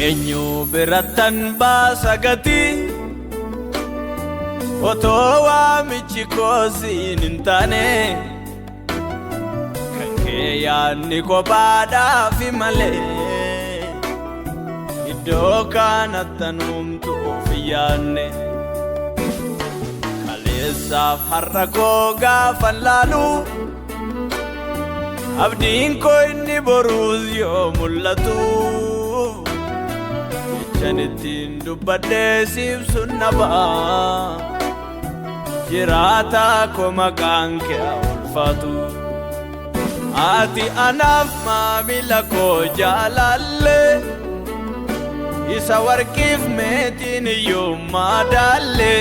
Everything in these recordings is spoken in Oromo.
eenyu birattan baasa gatii otoo waamichi koosiin hin taane kan kee yaadni kophaadhaafi malee iddoo kanattan humtuuf yaadne kaleessaaf har'a koo gaafan laalu abdiin koo inni boruus yoo mul'atu jechan ittiin dubbadhee siibsun na ba'a jiraata koo maqaan kee ulfaatu ati anaaf maamila koo jaalalle isa warqiif meetiin iyyuu madaalle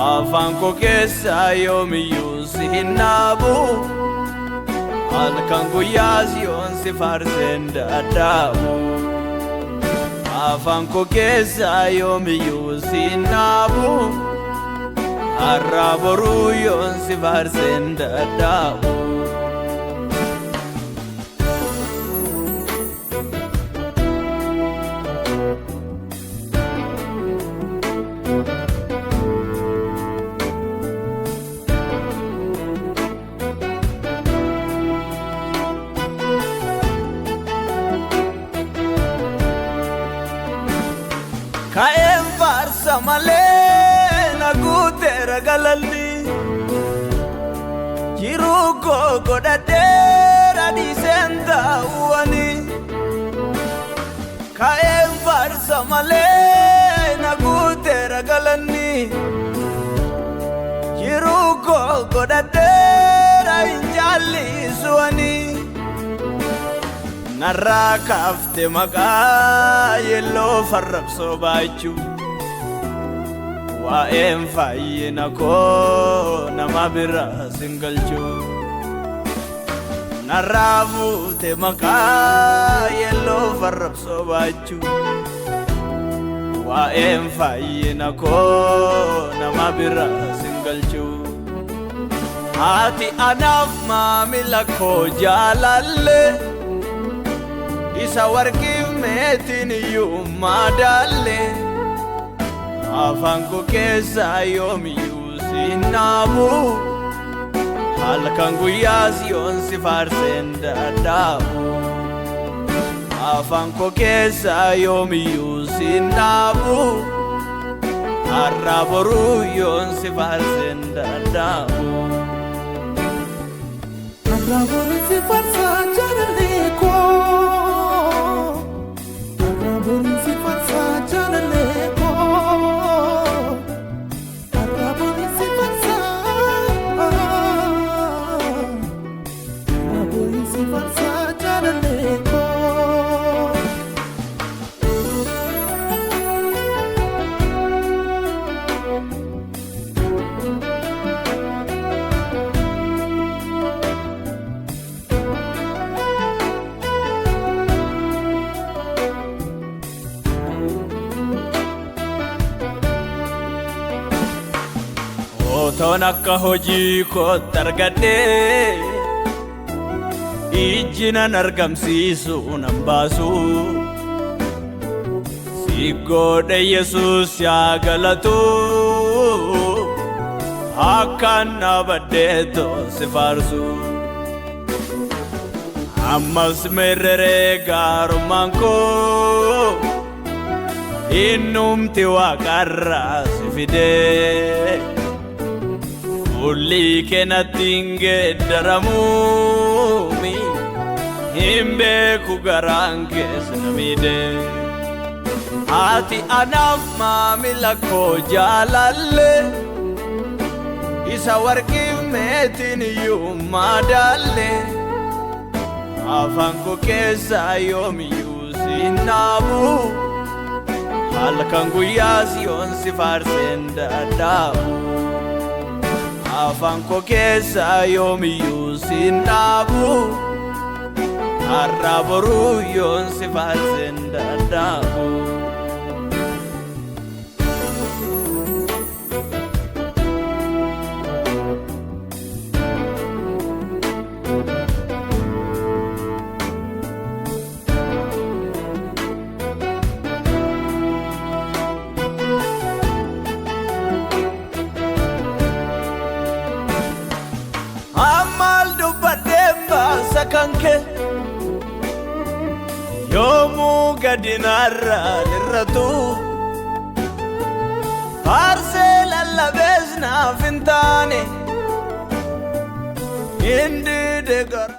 afaan koo keessaa yoomiyyuu si hin dhaabu halkan guyyaas yoon si faarseen dadhabu afaan koo keessaa yoomiyyuu si hin dhaabu har'a boruu yoon si faarseen dadhabu kaen farsa malee na guuteera galalli jiruu koo godhadheera dhiiseen taa'uwani kaen farsa malee na guuteera galanni jiruu koo godhadheera hin jaallisuwani narraa kaafte maqaa yelloo farrabsoo baachuu waa'een fayyina koo nama biraa sin galchuu narraa fuute maqaa yelloo farrabsoo baachuu waa'een fayyina koo nama biraa sin galchuu ati anaaf maamila koo jaalalle isa warqiif meetiin iyyuu madaalle afaan koo keessaa yoomiyyuu si hin dhaabu halkan guyyaas yoon si faarseen dadhabu afaan koo keessaa yoomiyyuu si hin dhaabu har'a boruu yoon si faarseen dadhabu har'a boruu si faarsaa jaalallee koo si farsa jalalle ko arabuni si farsa arabuni si farsa jalalle ko otoon akka hojii kootti argadhee ijji nan argamsiisu nan baasu si godhe Yesuus yaa galatu akkan dhaabadheetoo si faarsu ammas merree gaarummaan koo innumti waaqarraa si fidee fulli keenatti hin geeddaramuumi hin beeku garaan keessa na miidhe ati anaaf maamila koo jaalalle isa warqiif meetiin iyyuu madaalle afaan koo keessaa yoomiyyuu si hin dhaabu halkan guyyaas yoon si faarseen dadhabu afaan koo keessaa yoomiyyuu si hin dhaabu har'a boruu yoon si faarseen dadhabu kanke yomu gadinarra lirratu Arsela la besna fintane indi de gar